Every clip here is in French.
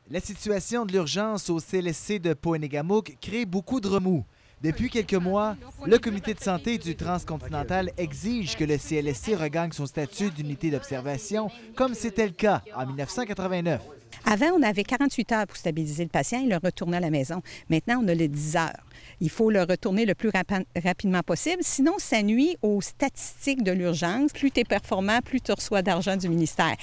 La situation de l'urgence au CLSC de Pointe-Négamouk crée beaucoup de remous. Depuis quelques mois, le comité de santé du Transcontinental exige que le CLSC regagne son statut d'unité d'observation, comme c'était le cas en 1989. Avant, on avait 48 heures pour stabiliser le patient et le retourner à la maison. Maintenant, on a les 10 heures. Il faut le retourner le plus rapidement possible, sinon ça nuit aux statistiques de l'urgence. Plus tu es performant, plus tu reçois d'argent du ministère.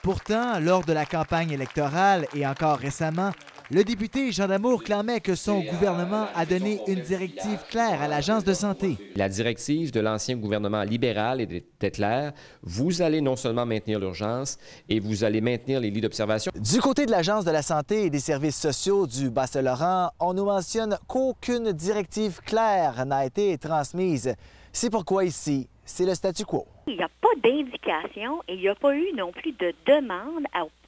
Pourtant, lors de la campagne électorale et encore récemment, le député Jean Damour clamait que son gouvernement a donné une directive claire à l'Agence de santé. La directive de l'ancien gouvernement libéral était claire. Vous allez non seulement maintenir l'urgence, et vous allez maintenir les lits d'observation. Du côté de l'Agence de la santé et des services sociaux du Bas-Saint-Laurent, on nous mentionne qu'aucune directive claire n'a été transmise. C'est pourquoi ici, c'est le statu quo. Il n'y a pas d'indication et il n'y a pas eu non plus de demande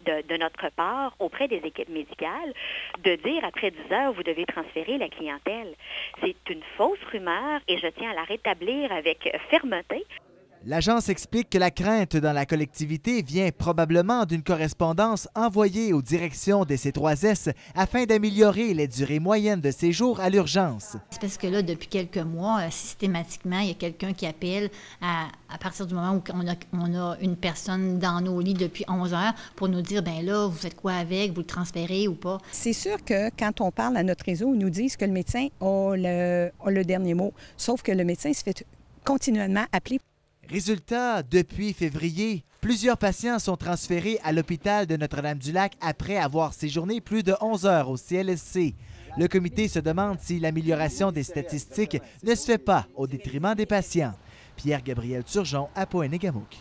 de notre part auprès des équipes médicales de dire après 10 heures, vous devez transférer la clientèle. C'est une fausse rumeur et je tiens à la rétablir avec fermeté. L'agence explique que la crainte dans la collectivité vient probablement d'une correspondance envoyée aux directions des C3S afin d'améliorer les durées moyennes de séjour à l'urgence. C'est parce que là, depuis quelques mois, systématiquement, il y a quelqu'un qui appelle à partir du moment où on a une personne dans nos lits depuis 11 heures pour nous dire, bien là, vous faites quoi avec, vous le transférez ou pas. C'est sûr que quand on parle à notre réseau, ils nous disent que le médecin a le dernier mot, sauf que le médecin se fait continuellement appeler. Résultat, depuis février, plusieurs patients sont transférés à l'hôpital de Notre-Dame-du-Lac après avoir séjourné plus de 11 heures au CLSC. Le comité se demande si l'amélioration des statistiques ne se fait pas au détriment des patients. Pierre-Gabriel Turgeon à Pointe-Négamouk.